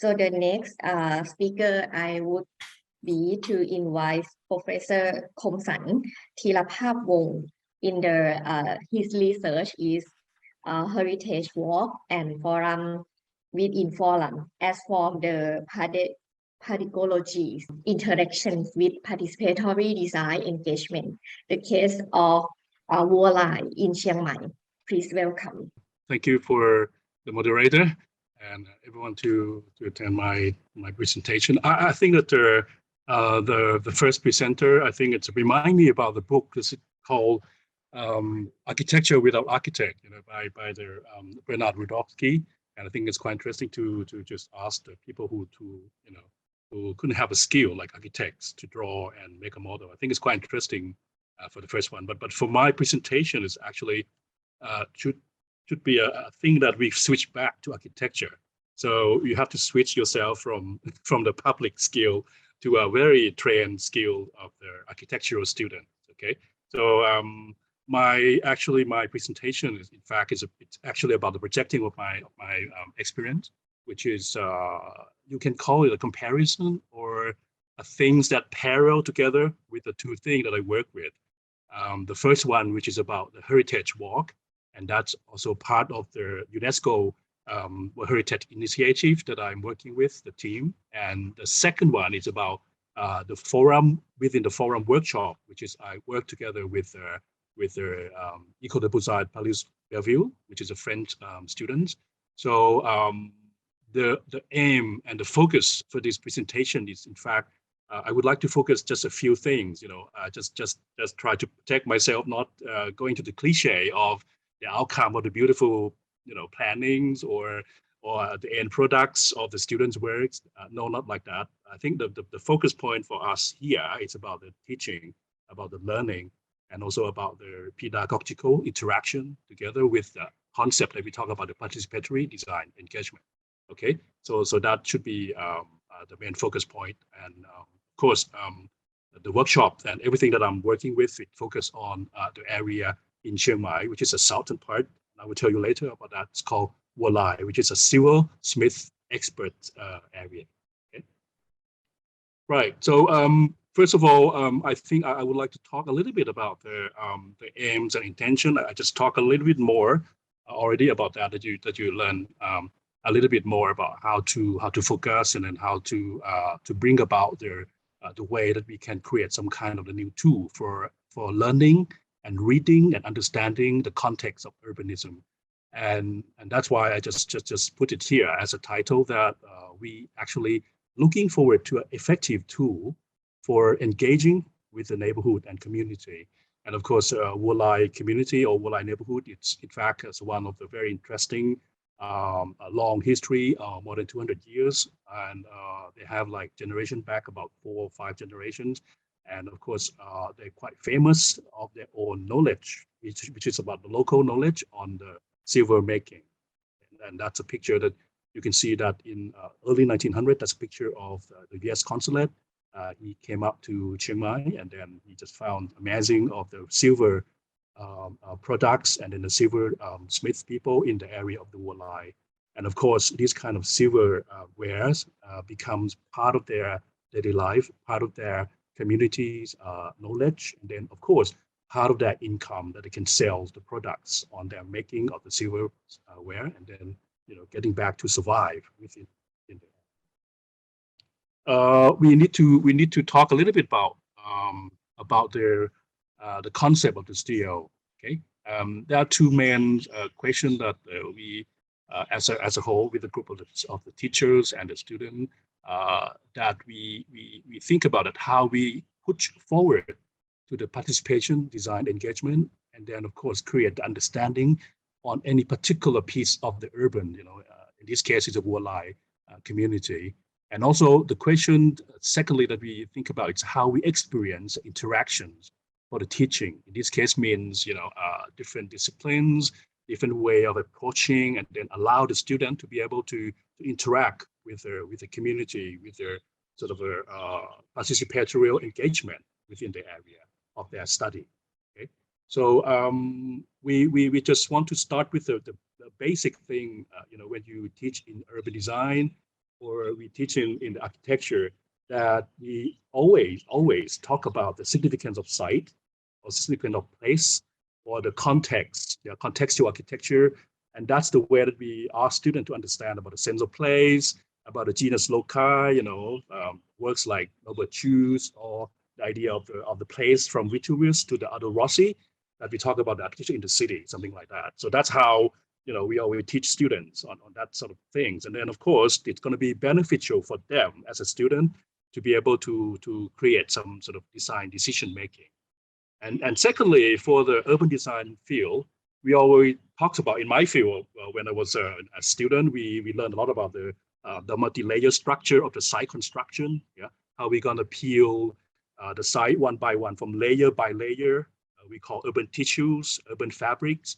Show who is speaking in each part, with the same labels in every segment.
Speaker 1: So the next speaker I would be to invite Professor Komson Teeraparbwong. In the his research is heritage walk and forum within forum as for the pedagogical interactions with participatory design engagement. The case of Wua-lai in Chiang Mai. Please welcome.
Speaker 2: Thank you for the moderator and everyone to attend my presentation. I think that the first presenter, I think it's remind me about the book. This is called Architecture Without Architect, by the Bernard Rudofsky. And I think it's quite interesting to just ask the people who couldn't have a skill like architects to draw and make a model. I think it's quite interesting for the first one. But for my presentation, is actually should be a thing that we've switched back to architecture. So you have to switch yourself from the public skill to a very trained skill of the architectural student. Okay, so my presentation is it's actually about the projecting of my experience, which is you can call it a comparison or a things that parallel together with the two things that I work with. The first one, which is about the heritage walk, and that's also part of the UNESCO Heritage Initiative that I'm working with the team. And the second one is about the forum within the forum workshop, which is I work together with the École de Beaux-Arts Paris Belleville, which is a French student. So the aim and the focus for this presentation is, in fact, I would like to focus just a few things. Just try to protect myself, not going to the cliche of the outcome of the beautiful, plannings or the end products of the students' works. No, not like that. I think the focus point for us here is about the teaching, about the learning, and also about the pedagogical interaction together with the concept that we talk about, the participatory design engagement. Okay, so that should be the main focus point. And of course, the workshop and everything that I'm working with, it focus on the area in Chiang Mai, which is the southern part. I will tell you later about that. It's called Wua-lai, which is a silversmith expert area. Okay. Right. So first of all, I think I would like to talk a little bit about the aims and intention. I just talk a little bit more already about that you learn a little bit more about how to focus and then how to bring about the way that we can create some kind of a new tool for learning and reading and understanding the context of urbanism. And that's why I just put it here as a title, that we actually looking forward to an effective tool for engaging with the neighborhood and community. And of course, Wua-lai community or Wua-lai neighborhood, it's in fact is one of the very interesting, a long history, more than 200 years. And they have like generation back about 4 or 5 generations. And of course, they're quite famous of their own knowledge, which is about the local knowledge on the silver making. And that's a picture that you can see that in early 1900, that's a picture of the US consulate. He came up to Chiang Mai and then he just found amazing of the silver products and then the silver smith people in the area of the Wua-lai. And of course, these kind of silver wares becomes part of their daily life, part of their community's knowledge, and then of course part of their income that they can sell the products on their making of the silver ware, and then getting back to survive within there. We need to talk a little bit about the concept of the steel. Okay, there are two main questions that we as a whole with a group of the teachers and the student that we think about it, how we push forward to the participation, design, engagement, and then of course create the understanding on any particular piece of the urban, in this case it's a Wua-lai community. And also the question, secondly, that we think about is how we experience interactions for the teaching. In this case means, different disciplines, different way of approaching, and then allow the student to be able to interact with the community, with their sort of a participatory engagement within the area of their study. Okay, so we just want to start with the basic thing. When you teach in urban design or we teach in the architecture, that we always talk about the significance of site or significance of place or the context, contextual architecture. And that's the way that we ask students to understand about the sense of place, about the genus loci, works like Norbert Choose, or the idea of the place from Vitruvius to the Aldo Rossi, that we talk about the architecture in the city, something like that. So that's how we always teach students on that sort of things. And then of course, it's going to be beneficial for them as a student to be able to create some sort of design decision making. And secondly, for the urban design field, we always talked about, in my field, when I was a student, we learned a lot about the multi-layer structure of the site construction. Yeah, how we're going to peel the site one by one from layer by layer. We call urban tissues, urban fabrics,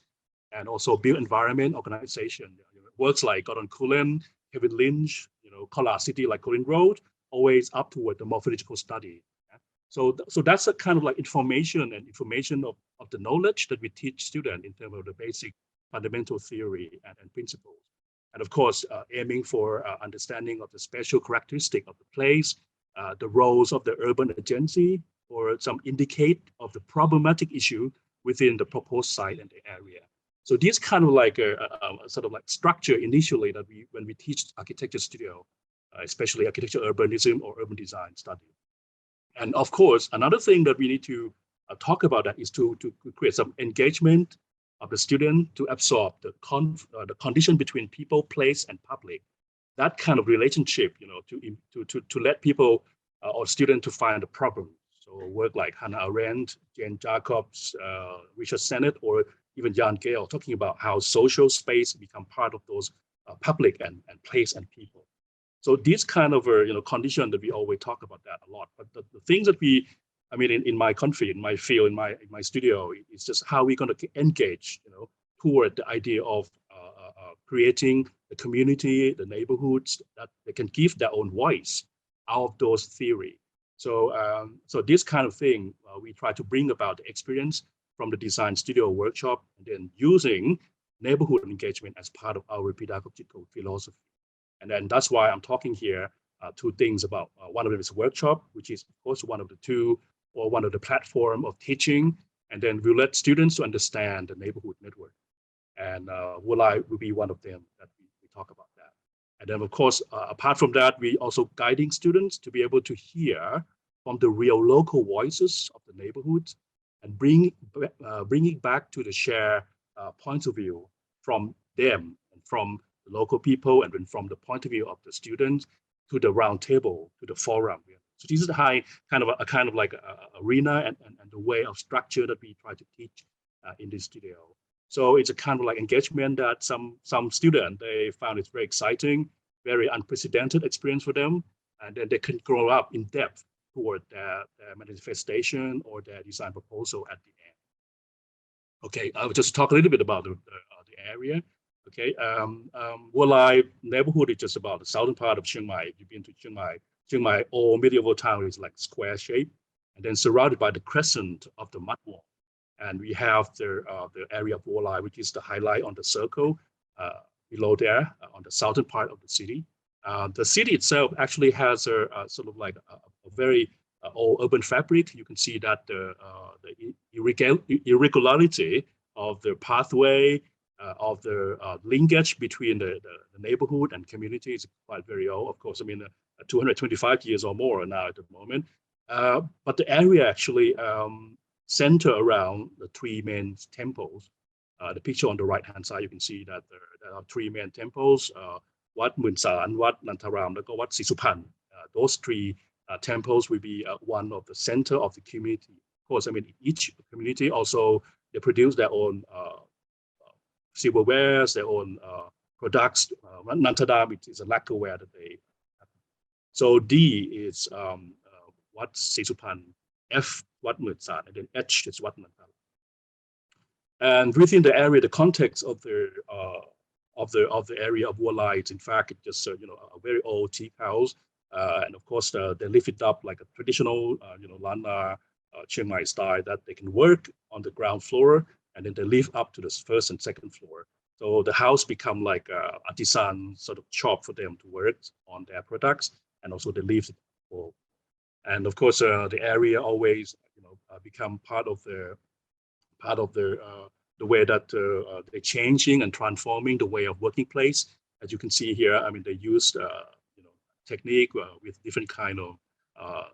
Speaker 2: and also built environment organization. Works like Gordon Cullen, Kevin Lynch, Collage City like Colin Road, always up toward the morphological study. Yeah? So that's a kind of like information of the knowledge that we teach students in terms of the basic fundamental theory and principles. And of course, aiming for understanding of the special characteristic of the place, the roles of the urban agency, or some indicate of the problematic issue within the proposed site and the area. So this kind of like a sort of like structure initially that when we teach architecture studio, especially architecture urbanism or urban design study. And of course, another thing that we need to talk about that is to create some engagement of the student to absorb the condition between people, place, and public. That kind of relationship, to let people or students to find a problem. So work like Hannah Arendt, Jane Jacobs, Richard Sennett, or even Jan Gehl, talking about how social space become part of those public and place and people. So this kind of condition that we always talk about that a lot. But the things that in my country, in my field, in my studio, it's just how we're going to engage, toward the idea of creating the community, the neighborhoods that they can give their own voice out of those theory. So this kind of thing, we try to bring about the experience from the design studio workshop, and then using neighborhood engagement as part of our pedagogical philosophy. And then that's why I'm talking here two things about one of them is workshop, which is of course one of the two, or one of the platform of teaching, and then we'll let students to understand the neighborhood network. And Wua-lai will be one of them that we talk about that. And then of course, apart from that, we also guiding students to be able to hear from the real local voices of the neighborhoods, and bring it back to the shared points of view from them and from the local people, and then from the point of view of the students to the round table, to the forum. So this is the kind of like a arena and the way of structure that we try to teach in this studio. So it's a kind of like engagement that some students, they found it very exciting, very unprecedented experience for them, and then they can grow up in depth toward their manifestation or their design proposal at the end. Okay, I will just talk a little bit about the area. Okay, Wua-lai neighborhood is just about the southern part of Chiang Mai. If you've been to Chiang Mai old medieval town is like square shape, and then surrounded by the crescent of the mud wall. And we have the area of Wua-lai, which is the highlight on the circle below there on the southern part of the city. The city itself actually has a sort of like a very old urban fabric. You can see that the irregularity of the pathway, of the linkage between the neighborhood and community is quite very old. Of course, 225 years or more now at the moment. But the area actually center around the three main temples. The picture on the right-hand side, you can see that there are three main temples, Wat Muen San, Wat Nantaram, and Wat Sisupan. Those three temples will be one of the center of the community. Of course, each community also, they produce their own silverwares, their own products. Nantadam, it is a lacquerware that they have. So D is Wat Sisupan, F Wat Muen San, and then H is Wat Nantaram. And within the area, the context of the area of Wua-lai is in fact just a very old teak house, and of course they lift it up like a traditional Lana Chiang Mai style, that they can work on the ground floor, and then they lift up to the first and second floor. So the house become like a artisan sort of shop for them to work on their products, and also they live for. And of course, the area always, become part of the way that they're changing and transforming the way of working place. As you can see here, I mean, they used technique with different kind of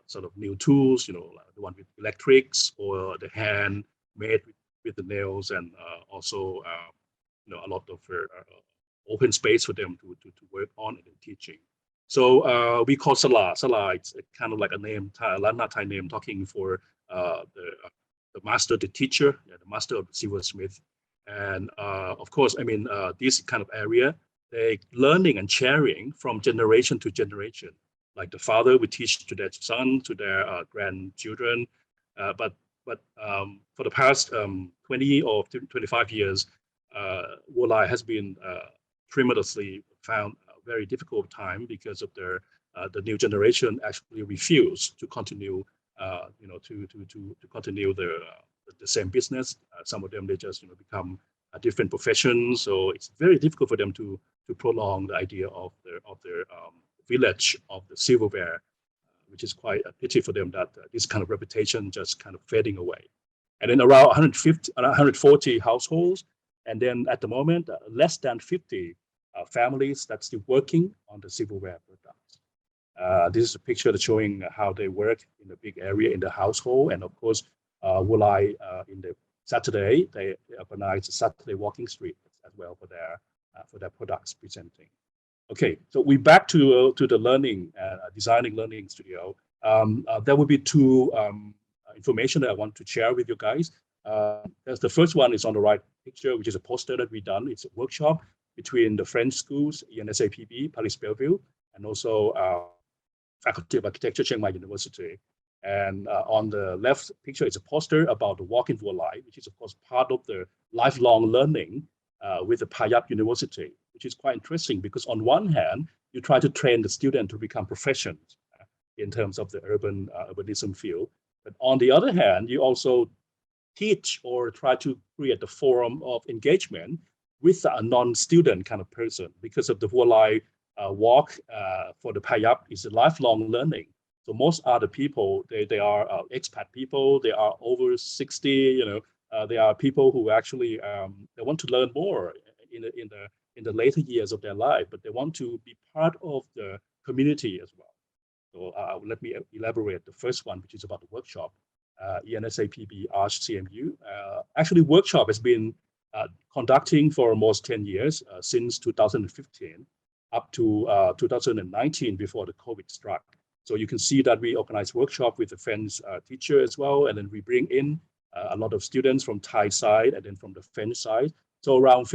Speaker 2: sort of new tools, like the one with electrics or the hand made with the nails, and also a lot of open space for them to work on and teaching. So we call Sala. Sala, it's kind of like a name, Lana Thai name, talking for the master, the teacher, the master of the silversmith. And of course, I mean, this kind of area, they learning and sharing from generation to generation. Like the father would teach to their son, to their grandchildren. But for the past 20 or 25 years, Wua-lai has been tremendously found a very difficult time because of the new generation actually refuse to continue, to continue the same business. Some of them, they just become a different profession. So it's very difficult for them to prolong the idea of their village of the silverware, which is quite a pity for them that this kind of reputation just kind of fading away. And then around 140 households, and then at the moment, less than 50 families that's still working on the silverware products. This is a picture that's showing how they work in a big area in the household. And of course, Wua-lai in the Saturday, they organize a Saturday walking street as well for their products presenting. Okay, so we back to the learning, designing learning studio. There will be two information that I want to share with you guys. The first one is on the right picture, which is a poster that we done. It's a workshop between the French schools, AUN-ADERA, Paris Bellevue, and also Faculty of Architecture, Chiang Mai University. And on the left picture is a poster about the walk in Wua-lai, which is of course part of the lifelong learning with the Payap University, which is quite interesting because on one hand, you try to train the student to become professionals in terms of the urbanism field. But on the other hand, you also teach or try to create the forum of engagement with a non-student kind of person, because of the Wua-lai walk for the Payap is a lifelong learning. So most other people, they are expat people, they are over 60, they are people who actually they want to learn more in the later years of their life, but they want to be part of the community as well. So let me elaborate the first one, which is about the workshop. AUN-ADERA Arch CMU. Actually, workshop has been conducting for almost 10 years, since 2015 up to 2019 before the COVID struck. So you can see that we organize workshop with the French teacher as well, and then we bring in a lot of students from Thai side and then from the French side. So around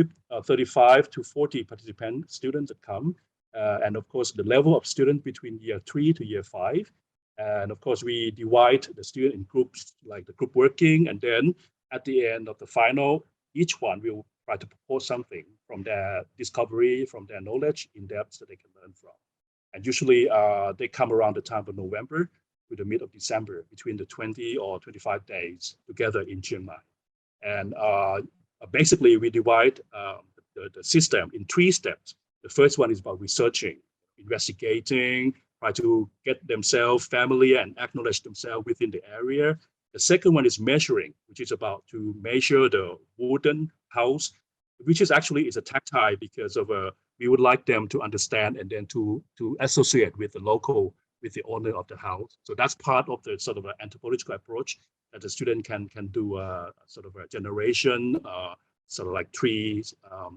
Speaker 2: 35 to 40 participant students that come. And of course, the level of student between year 3 to year 5. And of course, we divide the student in groups, like the group working. And then at the end of the final, each one will try to propose something from their discovery, from their knowledge in depth that they can learn from. And usually they come around the time of November to the mid of December, between the 20 or 25 days together in Chiang Mai. And basically, we divide the system in 3 steps. The first one is about researching, investigating, try to get themselves, family, and acknowledge themselves within the area. The second one is measuring, which is about to measure the wooden house, which is actually is a tactile because of we would like them to understand and then to associate with the local, with the owner of the house. So that's part of the sort of anthropological approach that the student can do sort of a generation, sort of like trees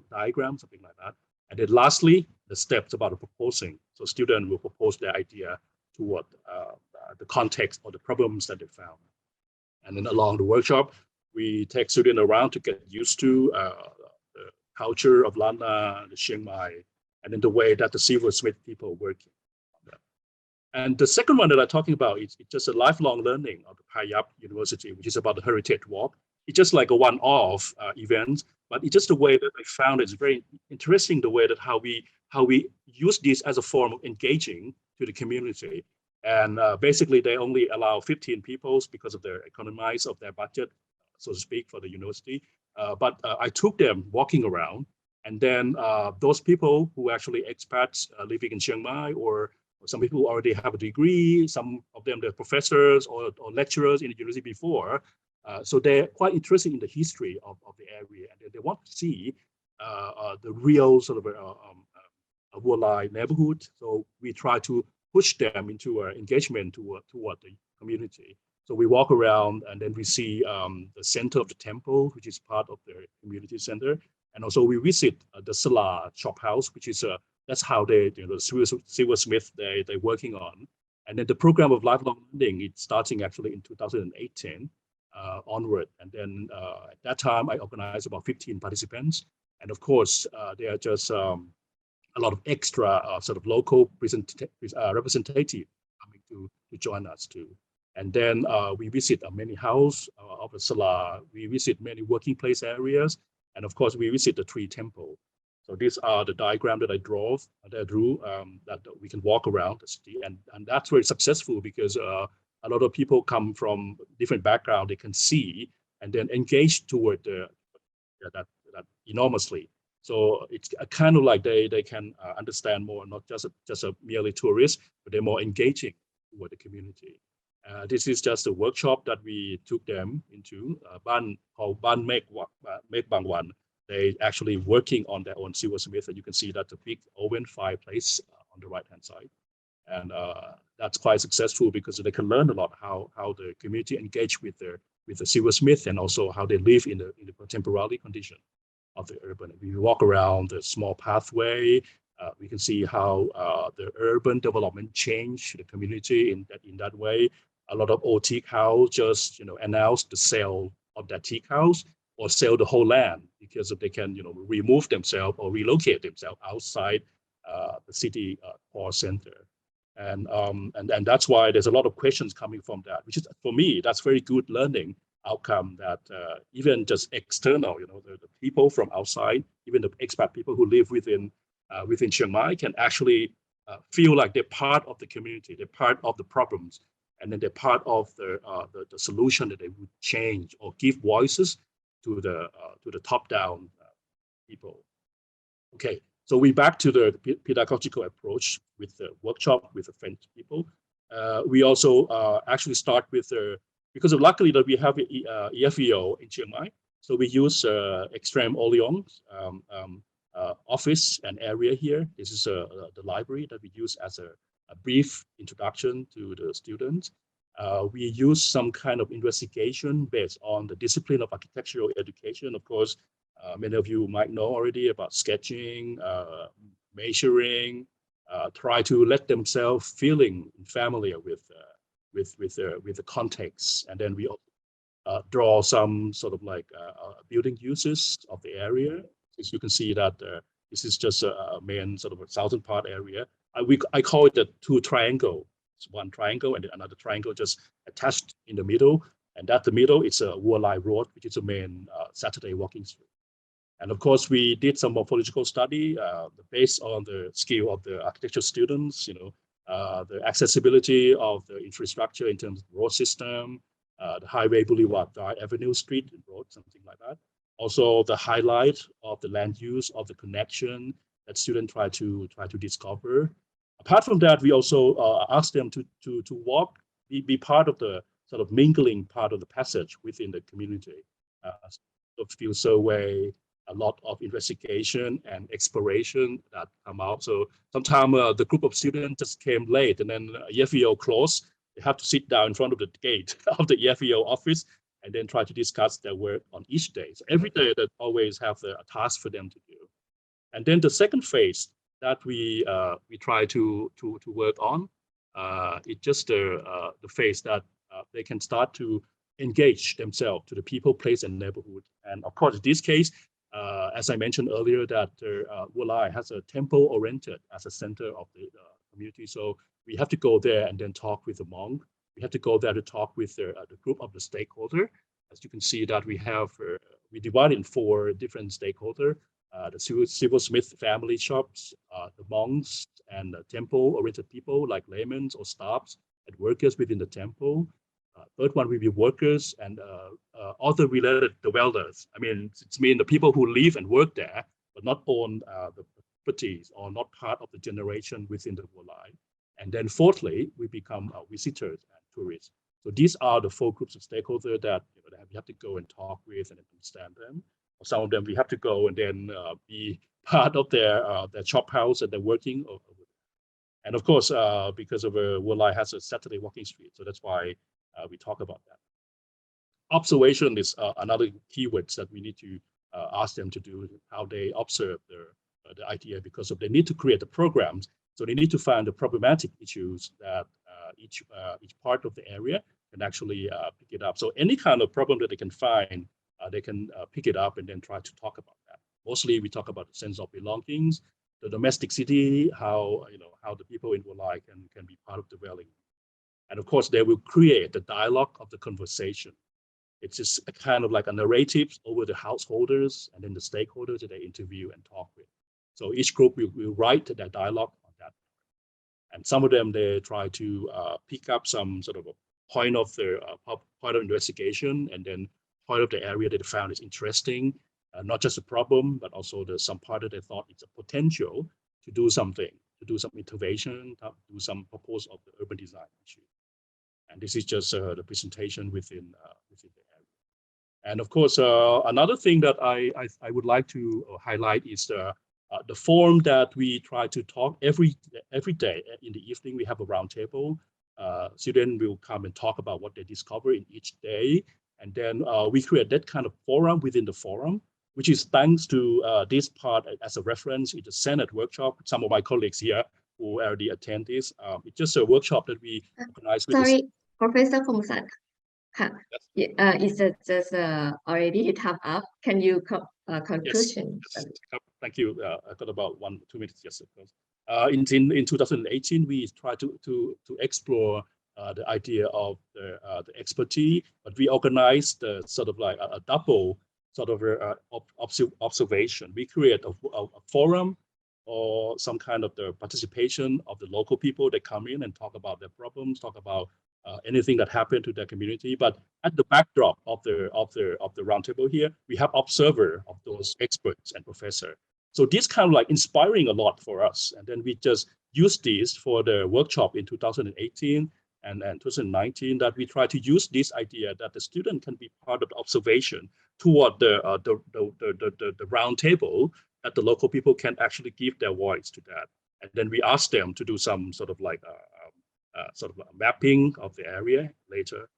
Speaker 2: diagram, something like that. And then lastly, the steps about the proposing. So student will propose their idea toward the context or the problems that they found. And then along the workshop, we take students around to get used to the culture of Lana, the Chiang Mai, and then the way that the silversmith people work. And the second one that I'm talking about is just a lifelong learning of the Payap University, which is about the heritage walk. It's just like a one-off event, but it's just the way that I found it's very interesting, the way that how we use this as a form of engaging to the community. And basically, they only allow 15 people because of their economies of their budget, so to speak, for the university. But I took them walking around And then those people who actually expats living in Chiang Mai, or some people who already have a degree, some of them they're professors or lecturers in the university before. So they're quite interested in the history of the area, and they want to see the real sort of Wua-lai neighborhood. So we try to push them into engagement toward the community. So we walk around, and then we see the center of the temple, which is part of the community center. And also we visit the Sala shop house, which is that's how they, the silversmith they're working on. And then the program of lifelong learning, it's starting actually in 2018 onward. And then at that time, I organized about 15 participants. And of course, there are just a lot of extra sort of local representative coming to join us too. And then we visit many houses of the Sala. We visit many working place areas. And of course, we visit the tree temple. So these are the diagram that I drew that we can walk around the city. And that's very successful because a lot of people come from different backgrounds. They can see and then engage toward that enormously. So it's kind of like they can understand more, not just a merely tourist, but they're more engaging with the community. This is just a workshop that we took them into, called Ban Mek Bang Wan. They actually working on their own silversmith, and you can see that the big oven fireplace on the right-hand side. And that's quite successful because they can learn a lot how the community engage with the silversmith, and also how they live in the contemporary condition of the urban. If we walk around the small pathway, we can see how the urban development changed the community in that way. A lot of old teak house just announce the sale of that teak house, or sell the whole land, because if they can remove themselves or relocate themselves outside the city core center. And that's why there's a lot of questions coming from that, which is, for me, that's very good learning outcome, that even just external, the people from outside, even the expat people who live within Chiang Mai, can actually feel like they're part of the community, they're part of the problems, and then they're part of the solution that they would change or give voices to the top-down people. Okay, so we back to the pedagogical approach with the workshop with the French people. We also actually start with because of luckily that we have EFEO in Chiang Mai, so we use Extreme Orleans office and area here. This is the library that we use as a brief introduction to the students. We use some kind of investigation based on the discipline of architectural education. Of course, many of you might know already about sketching, measuring, try to let themselves feeling familiar with the context. And then we draw some sort of like building uses of the area. As you can see that this is just a main sort of a southern part area. I call it the two triangle. It's one triangle and another triangle just attached in the middle. And that the middle is a Wua-lai road, which is a main Saturday walking street. And of course, we did some morphological study based on the skill of the architecture students, the accessibility of the infrastructure in terms of road system, the highway, boulevard, avenue, street, road, something like that. Also, the highlight of the land use, of the connection that students try to discover. Apart from that, we also ask them to walk, be part of the sort of mingling part of the passage within the community. Feel survey, a lot of investigation and exploration that come out. So sometimes the group of students just came late, and then EFEO closed. They have to sit down in front of the gate of the EFEO office and then try to discuss their work on each day. So every day they always have a task for them to do. And then the second phase that we try to work on, it's just the phase that they can start to engage themselves to the people, place, and neighborhood. And of course, in this case, as I mentioned earlier, that Wua-lai has a temple oriented as a center of the community. So we have to go there and then talk with the monk. We have to go there to talk with the group of the stakeholder. As you can see that we have, we divide in 4 different stakeholders. The silversmith family shops, the monks, and the temple-oriented people like laymen or staffs and workers within the temple. Third one will be workers and other related dwellers. I mean, it's mean the people who live and work there, but not own the properties or not part of the generation within the Wua-lai. And then fourthly, we become visitors and tourists. So these are the four groups of stakeholders that, that we have to go and talk with and understand them. Some of them we have to go and then be part of their shop house and they're working. And of course, because of Wua-lai has a Saturday walking street, so that's why we talk about that. Observation is another keyword that we need to ask them to do, how they observe the idea, because of they need to create the programs. So they need to find the problematic issues that each part of the area can actually pick it up. So any kind of problem that they can find, they can pick it up and then try to talk about that. Mostly we talk about the sense of belongings, the domesticity, how the people in Wua-lai can be part of the dwelling. And of course, they will create the dialogue of the conversation. It's just a kind of like a narrative over the householders and then the stakeholders that they interview and talk with. So each group will write their dialogue on that. And some of them, they try to pick up some sort of a point of their point of investigation and then point of the area that they found is interesting, not just a problem, but also some part that they thought it's a potential to do something, to do some intervention, to do some proposal of the urban design issue. And this is just the presentation within the area. And of course, another thing that I would like to highlight is the forum that we try to talk every day in the evening. We have a roundtable. Students will come and talk about what they discover in each day. And then we create that kind of forum within the forum, which is thanks to this part as a reference. It's a Senate workshop. Some of my colleagues here who already attend this. It's just a workshop that we organize with.
Speaker 1: Sorry, Professor Komsan. It's just already time up. Can you conclusion?
Speaker 2: Yes. Thank you. I got about 1-2 minutes. Yes, of course. In 2018, we tried to explore the idea of the expertise, but we organized sort of like a double sort of observation. We create a forum or some kind of the participation of the local people that come in and talk about their problems, talk about anything that happened to their community. But at the backdrop of the roundtable here, we have observer of those experts and professors. So this kind of like inspiring a lot for us. And then we just use this for the workshop in 2018 and 2019, that we try to use this idea that the student can be part of the observation toward the roundtable, that the local people can actually give their voice to that. And then we ask them to do some sort of like sort of a mapping of the area later.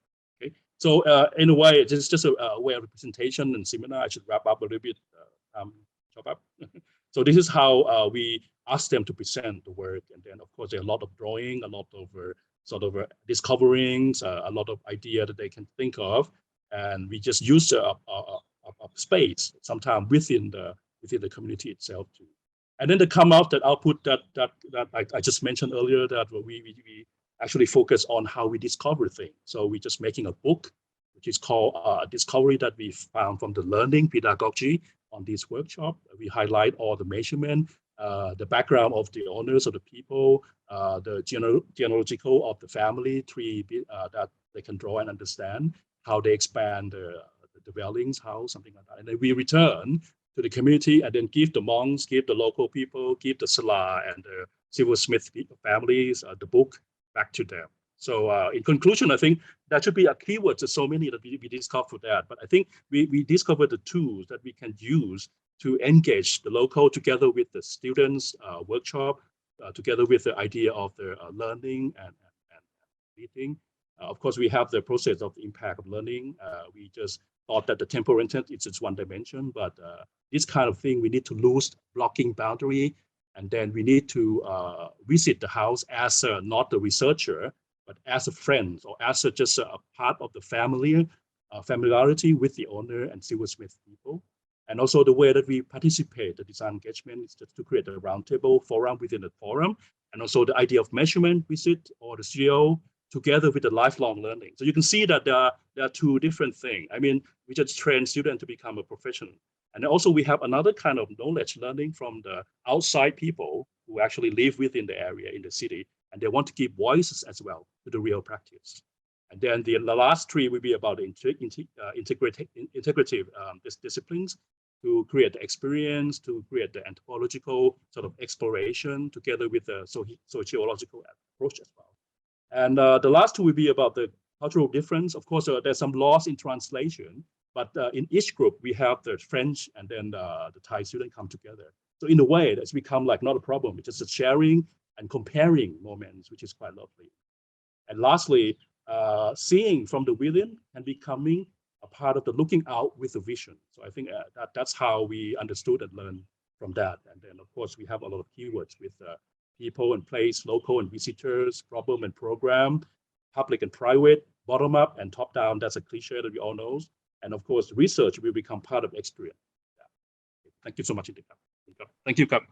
Speaker 2: Okay, so in a way, this is just a way of presentation and seminar. I should wrap up a little bit. Chop up. So this is how we ask them to present the work, and then of course there are a lot of drawing, a lot of sort of discoverings, a lot of idea that they can think of, and we just use a space sometimes within the community itself too. And then to come out that output that I just mentioned earlier, that we actually focus on how we discover things. So we're just making a book, which is called Discovery, that we found from the learning pedagogy on this workshop. We highlight all the measurement, the background of the owners of the people, the genealogical of the family tree that they can draw and understand, how they expand the dwellings, how something like that. And then we return to the community and then give the monks, give the local people, give the Sala and the silversmith families the book back to them. So in conclusion, I think that should be a keyword. There's so many that we discovered that, but I think we discovered the tools that we can use to engage the local together with the students workshop, together with the idea of the learning and reading. Of course, we have the process of the impact of learning. We just thought that the temporal intent is just one dimension, but this kind of thing, we need to lose blocking boundary, and then we need to visit the house as not the researcher, but as a friend, or as just a part of the family, familiarity with the owner and silversmith people. And also the way that we participate, the design engagement, is just to create a roundtable forum within the forum. And also the idea of measurement visit or the studio together with the lifelong learning. So you can see that there are two different things. I mean, we just train students to become a professional. And also we have another kind of knowledge learning from the outside people who actually live within the area in the city, and they want to give voices as well to the real practice. And then the last three will be about integrative disciplines. to create the experience, to create the anthropological sort of exploration together with the sociological approach as well. And the last two will be about the cultural difference. Of course, there's some loss in translation, but in each group, we have the French and then the Thai student come together. So in a way, that's become like not a problem. It's just a sharing and comparing moments, which is quite lovely. And lastly, seeing from the within and becoming a part of the looking out with a vision. So I think that's how we understood and learned from that. And then, of course, we have a lot of keywords with people and place, local and visitors, problem and program, public and private, bottom up and top down. That's a cliche that we all know. And of course, research will become part of experience. Yeah. Thank you so much. Thank you, Kap.